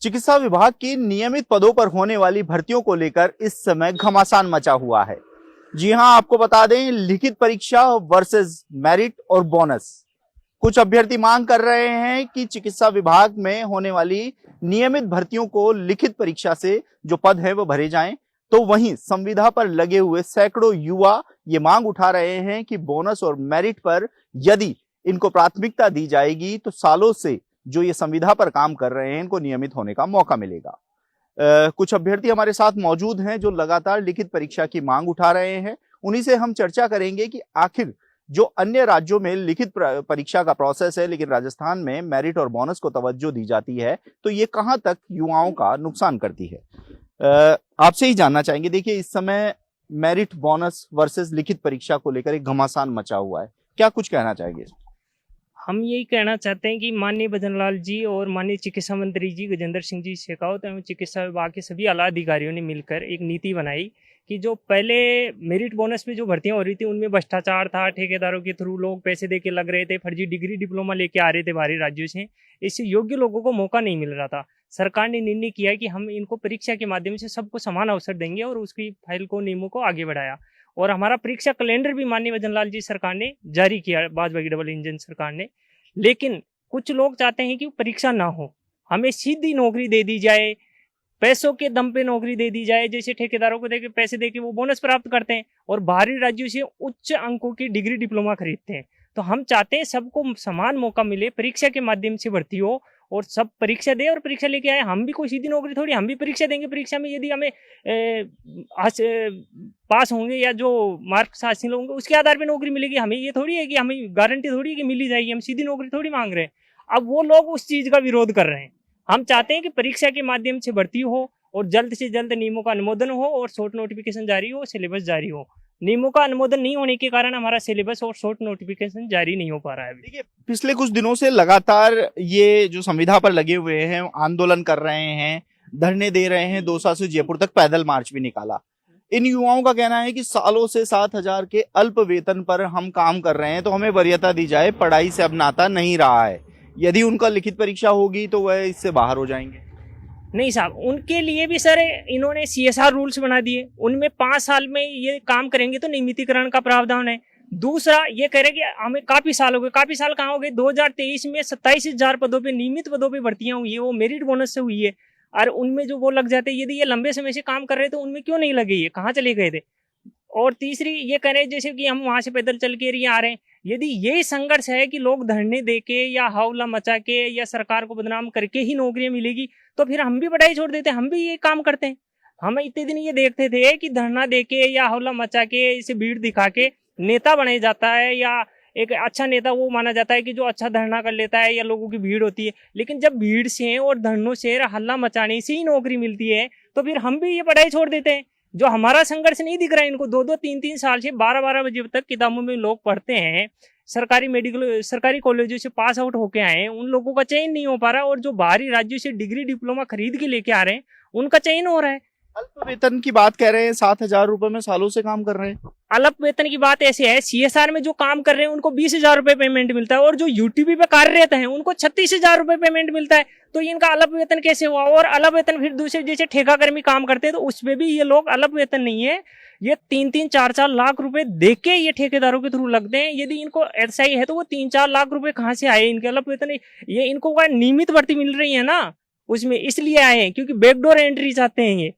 चिकित्सा विभाग की नियमित पदों पर होने वाली भर्तियों को लेकर इस समय घमासान मचा हुआ है। जी हां, आपको बता दें, लिखित परीक्षा वर्सेस मेरिट और बोनस। कुछ अभ्यर्थी मांग कर रहे हैं कि चिकित्सा विभाग में होने वाली नियमित भर्तियों को लिखित परीक्षा से जो पद है वो भरे जाएं, तो वहीं संविदा पर लगे हुए सैकड़ों युवा ये मांग उठा रहे हैं कि बोनस और मेरिट पर यदि इनको प्राथमिकता दी जाएगी तो सालों से जो ये संविदा पर काम कर रहे हैं इनको नियमित होने का मौका मिलेगा। कुछ अभ्यर्थी हमारे साथ मौजूद हैं जो लगातार लिखित परीक्षा की मांग उठा रहे हैं। उन्हीं से हम चर्चा करेंगे कि आखिर जो अन्य राज्यों में लिखित परीक्षा का प्रोसेस है, लेकिन राजस्थान में मेरिट और बोनस को तवज्जो दी जाती है, तो ये कहां तक युवाओं का नुकसान करती है। आपसे ही जानना चाहेंगे। देखिए, इस समय मेरिट बोनस वर्सेस लिखित परीक्षा को लेकर एक घमासान मचा हुआ है, क्या कुछ कहना चाहेंगे? हम यही कहना चाहते हैं कि माननीय भजनलाल जी और माननीय चिकित्सा मंत्री जी गजेंद्र सिंह जी शेखावत एवं चिकित्सा विभाग के सभी आला अधिकारियों ने मिलकर एक नीति बनाई कि जो पहले मेरिट बोनस में जो भर्तियां हो रही थी उनमें भ्रष्टाचार था, ठेकेदारों के थ्रू लोग पैसे दे के लग रहे थे, फर्जी डिग्री डिप्लोमा लेके आ रहे थे बाहरी राज्यों से, इससे योग्य लोगों को मौका नहीं मिल रहा था। सरकार ने निर्णय किया कि हम इनको परीक्षा के माध्यम से सबको समान अवसर देंगे और उसकी फाइल को, नियमों को आगे बढ़ाया। और हमारा परीक्षा कैलेंडर भी माननीय भजनलाल जी सरकार ने जारी किया, भाजपा की डबल इंजन सरकार ने। लेकिन कुछ लोग चाहते हैं कि परीक्षा ना हो, हमें सीधी नौकरी दे दी जाए, पैसों के दम पे नौकरी दे दी जाए, जैसे ठेकेदारों को देके पैसे देके वो बोनस प्राप्त करते हैं और बाहरी राज्यों से उच्च अंकों की डिग्री डिप्लोमा खरीदते हैं। तो हम चाहते हैं सबको समान मौका मिले, परीक्षा के माध्यम से भर्ती हो और सब परीक्षा दे और परीक्षा लेके आए। हम भी कोई सीधी नौकरी थोड़ी, हम भी परीक्षा देंगे। परीक्षा में यदि हमें पास होंगे या जो मार्क्स हासिल होंगे उसके आधार पर नौकरी मिलेगी। हमें ये थोड़ी है कि हमें गारंटी थोड़ी है कि मिल ही जाएगी, हम सीधी नौकरी थोड़ी मांग रहे हैं। अब वो लोग उस चीज का विरोध कर रहे हैं। हम चाहते हैं कि परीक्षा के माध्यम से भर्ती हो और जल्द से जल्द नियमों का अनुमोदन हो और शॉर्ट नोटिफिकेशन जारी हो, सिलेबस जारी हो। नियमों का अनुमोदन नहीं होने के कारण हमारा सिलेबस और शॉर्ट नोटिफिकेशन जारी नहीं हो पा रहा है। देखिए, पिछले कुछ दिनों से लगातार ये जो संविदा पर लगे हुए हैं आंदोलन कर रहे हैं, धरने दे रहे हैं। दौसा से जयपुर तक पैदल मार्च भी निकाला। इन युवाओं का कहना है कि सालों से 7,000 के अल्प वेतन पर हम काम कर रहे हैं, तो हमें वरीयता दी जाए, पढ़ाई से अब नाता नहीं रहा है। यदि उनका लिखित परीक्षा होगी तो वह इससे बाहर हो जाएंगे। नहीं साहब, उनके लिए भी सर इन्होंने CSR रूल्स बना दिए, उनमें 5 साल में ये काम करेंगे तो नियमितीकरण का प्रावधान है। दूसरा ये कह रहे कि हमें काफी साल हो गए, काफी साल कहाँ हो गए, 2023 में 27,000 पदों पे, नियमित पदों पे भर्तियां हुई है, वो मेरिट बोनस से हुई है। और उनमें जो वो लग जाते, यदि ये लंबे समय से काम कर रहे थे उनमें क्यों नहीं लगे, ये कहाँ चले गए थे। और तीसरी ये कह रहे जैसे कि हम वहां से पैदल चल के आ रहे हैं। यदि यही संघर्ष है कि लोग धरने देके या हौला मचा के या सरकार को बदनाम करके ही नौकरियां मिलेगी, तो फिर हम भी पढ़ाई छोड़ देते हैं, हम भी ये काम करते हैं। हम इतने दिन ये देखते थे कि धरना देके या हौला मचा के, इसे भीड़ दिखा के नेता बनाया जाता है, या एक अच्छा नेता वो माना जाता है कि जो अच्छा धरना कर लेता है या लोगों की भीड़ होती है। लेकिन जब भीड़ से और धरनों से, हल्ला मचाने से ही नौकरी मिलती है, तो फिर हम भी ये पढ़ाई छोड़ देते हैं। जो हमारा संघर्ष नहीं दिख रहा है इनको, 2-2, 3-3 साल से 12-12 बजे तक किताबों में लोग पढ़ते हैं, सरकारी कॉलेजों से पास आउट होके आए हैं, उन लोगों का चयन नहीं हो पा रहा। और जो बाहरी राज्यों से डिग्री डिप्लोमा खरीद के लेके आ रहे हैं उनका चयन हो रहा है। अल्प वेतन की बात कह रहे हैं, 7,000 रुपए में सालों से काम कर रहे हैं। अल्प वेतन की बात ऐसे है, CSR में जो काम कर रहे हैं उनको 20,000 रुपए पेमेंट मिलता है और जो UTP पे कार्यरत हैं उनको 36,000 रुपए पेमेंट मिलता है। तो इनका अल्प वेतन कैसे हुआ? और अल्प वेतन फिर दूसरे जैसे ठेकाकर्मी काम करते हैं तो उसमें भी ये लोग अल्प वेतन नहीं है, ये 3-3, 4-4 लाख रुपए दे के ये ठेकेदारों के थ्रू लगते हैं। यदि इनको ऐसा ही है तो वो 3-4 लाख रुपए कहाँ से आए इनके अल्प वेतन? ये इनको नियमित भर्ती मिल रही है ना, उसमें इसलिए आए हैं क्योंकि बैकडोर एंट्री चाहते हैं ये।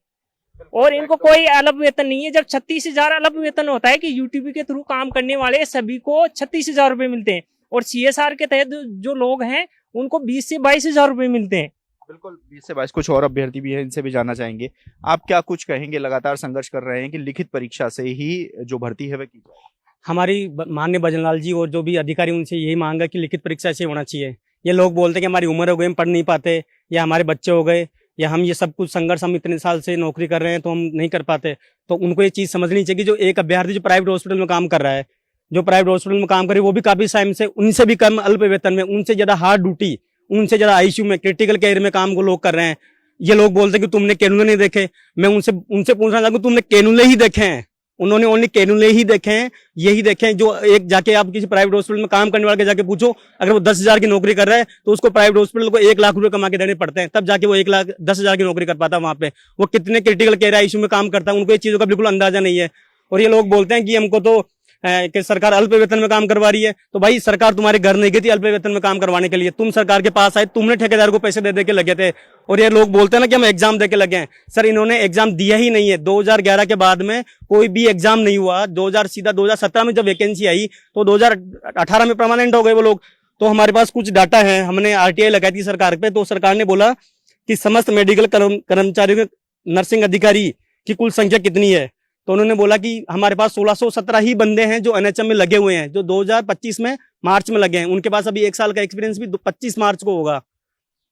और इनको कोई अल्प वेतन नहीं है। जब 36,000 अल्प वेतन होता है कि UTP के थ्रू काम करने वाले सभी को 36,000 रुपए मिलते हैं और CSR के तहत जो लोग हैं उनको 20 से 22,000 रुपए मिलते हैं। बिल्कुल, 20 से 22। कुछ और अभ्यर्थी भी हैं, इनसे भी जानना चाहेंगे। आप क्या कुछ कहेंगे? लगातार संघर्ष कर रहे हैं कि लिखित परीक्षा से ही जो भर्ती है वह की जाए। हमारी माननीय भजनलाल जी और जो भी अधिकारी उनसे यही मांग है कि लिखित परीक्षा से होना चाहिए। ये लोग बोलते हैं कि हमारी उम्र हो गई, हम पढ़ नहीं पाते, या हमारे बच्चे हो गए, या हम ये सब कुछ संघर्ष हम इतने साल से नौकरी कर रहे हैं तो हम नहीं कर पाते। तो उनको ये चीज़ समझनी चाहिए कि जो एक अभ्यर्थी जो प्राइवेट हॉस्पिटल में काम कर रहा है, जो प्राइवेट हॉस्पिटल में काम करे वो भी काफी टाइम से, उनसे भी कम अल्प वेतन में, उनसे ज्यादा हार्ड ड्यूटी, उनसे ज्यादा ICU में, क्रिटिकल केयर में काम को लोग कर रहे हैं। ये लोग बोलते हैं कि तुमने कैनुले नहीं देखे। मैं उनसे पूछना चाहूंगा, तुमने कैनुले ही देखे हैं? उन्होंने ओनली कैनुले ही देखे हैं, यही देखे हैं। जो एक जाके आप किसी प्राइवेट हॉस्पिटल में काम करने वाले के जाके पूछो, अगर वो 10,000 की नौकरी कर रहा है तो उसको प्राइवेट हॉस्पिटल को 1 लाख रुपए कमा के देने पड़ते हैं, तब जाके वो 1,10,000 की नौकरी कर पाता है वहां पे। वो कितने क्रिटिकल केयर आईसीयू में काम करता है, उनको ये चीजों का बिल्कुल अंदाजा नहीं है। और ये लोग बोलते हैं कि हमको तो कि सरकार अल्प वेतन में काम करवा रही है। तो भाई सरकार तुम्हारे घर नहीं गई थी अल्प वेतन में काम करवाने के लिए, तुम सरकार के पास आए, तुमने ठेकेदार को पैसे दे के लगे थे। और ये लोग बोलते हैं ना कि हम एग्जाम दे के लगे हैं, सर इन्होंने एग्जाम दिया ही नहीं है। 2011 के बाद में कोई भी एग्जाम नहीं हुआ। 2017 में जब वैकेंसी आई तो 2018 में परमानेंट हो गए वो लोग। तो हमारे पास कुछ डाटा है, हमने RTI लगाई थी सरकार पे, तो सरकार ने बोला कि समस्त मेडिकल कर्मचारियों के नर्सिंग अधिकारी की कुल संख्या कितनी है। तो उन्होंने बोला कि हमारे पास 1617 ही बंदे हैं जो NHM में लगे हुए हैं, जो 2025 में मार्च में लगे हैं। उनके पास अभी 1 साल का एक्सपीरियंस भी 25 मार्च को होगा।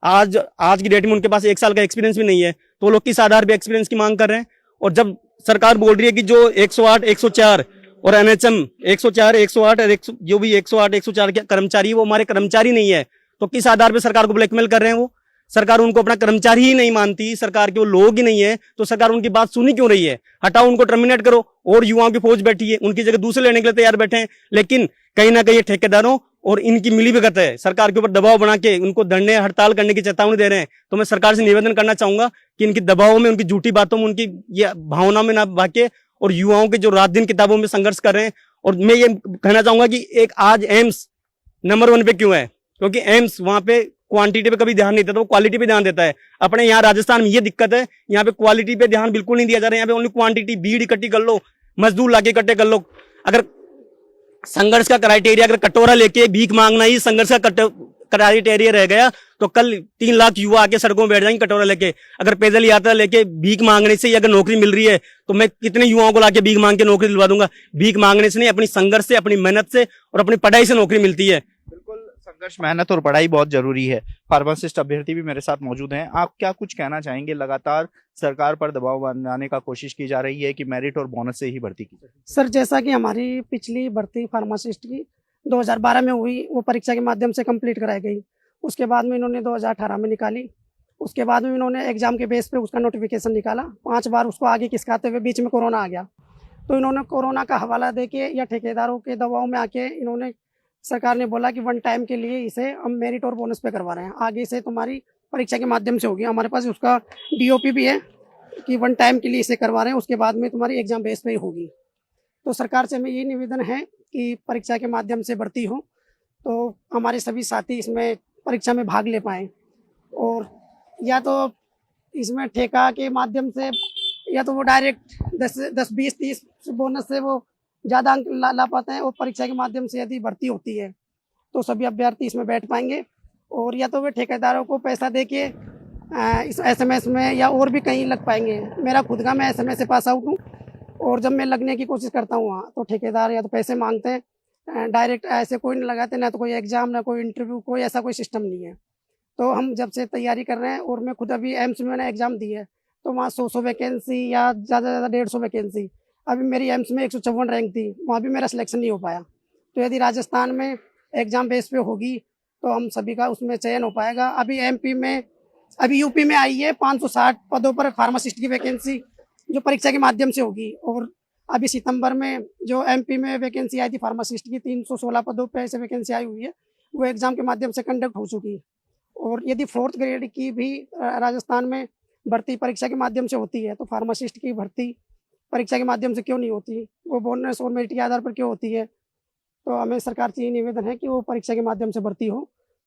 आज की डेट में उनके पास 1 साल का एक्सपीरियंस भी नहीं है, तो लोग किस आधार पे एक्सपीरियंस की मांग कर रहे हैं। और जब सरकार बोल रही है कि जो 108, 104 और NHM 104, 108 और जो भी 108, 104 के कर्मचारी है वो हमारे कर्मचारी नहीं है, तो किस आधार पे सरकार को ब्लैकमेल कर रहे हैं वो। सरकार उनको अपना कर्मचारी ही नहीं मानती, सरकार के वो लोग ही नहीं है, तो सरकार उनकी बात सुनी क्यों रही है। हटाओ, उनको टर्मिनेट करो। और युवाओं की फौज बैठी है, उनकी जगह दूसरे लेने के लिए तैयार बैठे हैं। लेकिन कहीं ना कहीं ठेकेदारों और इनकी मिलीभगत है, सरकार के ऊपर दबाव बना के उनको धरने हड़ताल करने की चेतावनी दे रहे हैं। तो मैं सरकार से निवेदन करना चाहूंगा कि इनकी दबाव में, उनकी झूठी बातों में, उनकी ये भावना में ना भागे और युवाओं के जो रात दिन किताबों में संघर्ष कर रहे हैं। और मैं ये कहना चाहूंगा कि एक आज एम्स नंबर 1 पे क्यों है, क्योंकि एम्स वहां पे क्वांटिटी पे कभी ध्यान नहीं देता, वो क्वालिटी पे ध्यान देता है। अपने यहाँ राजस्थान में ये दिक्कत है, यहाँ पे क्वालिटी पे ध्यान बिल्कुल नहीं दिया जा रहा है। यहाँ पे ओनली क्वांटिटी, भीड़ इकट्ठी कर लो, मजदूर लाके इकट्ठे कर लो। अगर संघर्ष का क्राइटेरिया, अगर कटोरा लेके भीख मांगना ही संघर्ष का क्राइटेरिया रह गया, तो कल 3 लाख युवा आके सड़कों में बैठ जाएंगे कटोरा लेके। अगर पैदल यात्रा लेके भीख मांगने से अगर नौकरी मिल रही है, तो मैं कितने युवाओं को लाके भीख मांग के नौकरी दिलवा दूंगा। भीख मांगने से नहीं, अपनी संघर्ष से, अपनी मेहनत से और अपनी पढ़ाई से नौकरी मिलती है। बिल्कुल, संघर्ष, मेहनत और पढ़ाई बहुत जरूरी है। फार्मासिस्ट अभ्यर्थी भी मेरे साथ मौजूद हैं। आप क्या कुछ कहना चाहेंगे? लगातार सरकार पर दबाव बनाने का कोशिश की जा रही है कि मेरिट और बोनस से ही भर्ती की जाए। सर, जैसा कि हमारी पिछली भर्ती फार्मासिस्ट की 2012 में हुई, वो परीक्षा के माध्यम से कंप्लीट कराई गई। उसके बाद में इन्होंने 2018 में निकाली। उसके बाद में इन्होंने एग्जाम के बेस पे उसका नोटिफिकेशन निकाला। 5 बार उसको आगे खिसकाते हुए बीच में कोरोना आ गया। तो इन्होंने कोरोना का हवाला देके या ठेकेदारों के दबाव में आके इन्होंने, सरकार ने बोला कि 1 टाइम के लिए इसे हम मेरिट और बोनस पे करवा रहे हैं, आगे से तुम्हारी परीक्षा के माध्यम से होगी। हमारे पास उसका DOP भी है कि 1 टाइम के लिए इसे करवा रहे हैं, उसके बाद में तुम्हारी एग्जाम बेस पे ही होगी। तो सरकार से हमें ये निवेदन है कि परीक्षा के माध्यम से भर्ती हो, तो हमारे सभी साथी इसमें परीक्षा में भाग ले पाएँ। और या तो इसमें ठेका के माध्यम से, या तो वो डायरेक्ट 10, 20, 30 बोनस से वो ज़्यादा अंक ला पाते हैं। और परीक्षा के माध्यम से यदि भर्ती होती है तो सभी अभ्यर्थी इसमें बैठ पाएंगे। और या तो वे ठेकेदारों को पैसा दे के इस SMS में या और भी कहीं लग पाएंगे। मेरा खुद का, मैं SMS से पास आउट हूँ, और जब मैं लगने की कोशिश करता हूँ वहाँ, तो ठेकेदार या तो पैसे मांगते हैं, डायरेक्ट ऐसे कोई नहीं लगाते, ना तो कोई एग्ज़ाम, ना कोई इंटरव्यू, कोई ऐसा कोई सिस्टम नहीं है। तो हम जब से तैयारी कर रहे हैं, और मैं खुद अभी एम्स में मैंने एग्ज़ाम दी है, तो वहाँ 100 वैकेंसी या ज़्यादा से ज़्यादा 150 वैकेंसी। अभी मेरी एम्स में 154 रैंक थी, वहाँ भी मेरा सिलेक्शन नहीं हो पाया। तो यदि राजस्थान में एग्ज़ाम बेस पे होगी तो हम सभी का उसमें चयन हो पाएगा। अभी यूपी में आई है 560 पदों पर फार्मासिस्ट की वैकेंसी, जो परीक्षा के माध्यम से होगी। और अभी सितंबर में जो MP में वैकेंसी आई थी फार्मासिस्ट की, 316 पदों पर ऐसे वैकेंसी आई हुई है, वो एग्ज़ाम के माध्यम से कंडक्ट हो चुकी है। और यदि 4th ग्रेड की भी राजस्थान में भर्ती परीक्षा के माध्यम से होती है, तो फार्मासिस्ट की भर्ती परीक्षा के माध्यम से क्यों नहीं होती, वो बोनस और मेरिट के आधार पर क्यों होती है। तो हमें सरकार से ये निवेदन है कि वो परीक्षा के माध्यम से भर्ती हो,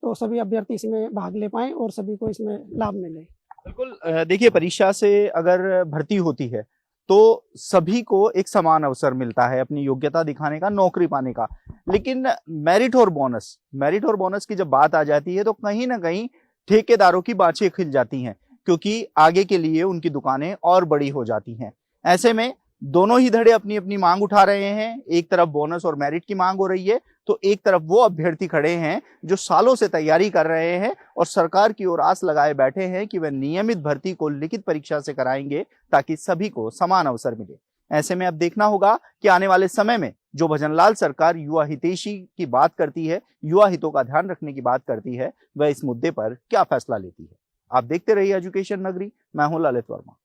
तो सभी अभ्यर्थी इसमें भाग ले पाएँ और सभी को इसमें लाभ मिले। बिल्कुल, देखिए, परीक्षा से अगर भर्ती होती है तो सभी को एक समान अवसर मिलता है अपनी योग्यता दिखाने का, नौकरी पाने का। लेकिन मेरिट और बोनस की जब बात आ जाती है तो कहीं ना कहीं ठेकेदारों की बाँछें खिल जाती हैं, क्योंकि आगे के लिए उनकी दुकानें और बड़ी हो जाती हैं। ऐसे में दोनों ही धड़े अपनी अपनी मांग उठा रहे हैं। एक तरफ बोनस और मेरिट की मांग हो रही है, तो एक तरफ वो अभ्यर्थी खड़े हैं जो सालों से तैयारी कर रहे हैं और सरकार की ओर आस लगाए बैठे हैं कि वह नियमित भर्ती को लिखित परीक्षा से कराएंगे ताकि सभी को समान अवसर मिले। ऐसे में अब देखना होगा कि आने वाले समय में जो भजनलाल सरकार युवा हितैषी की बात करती है, युवा हितों का ध्यान रखने की बात करती है, वह इस मुद्दे पर क्या फैसला लेती है। आप देखते रहिए एजुकेशन नगरी। मैं हूं ललित वर्मा।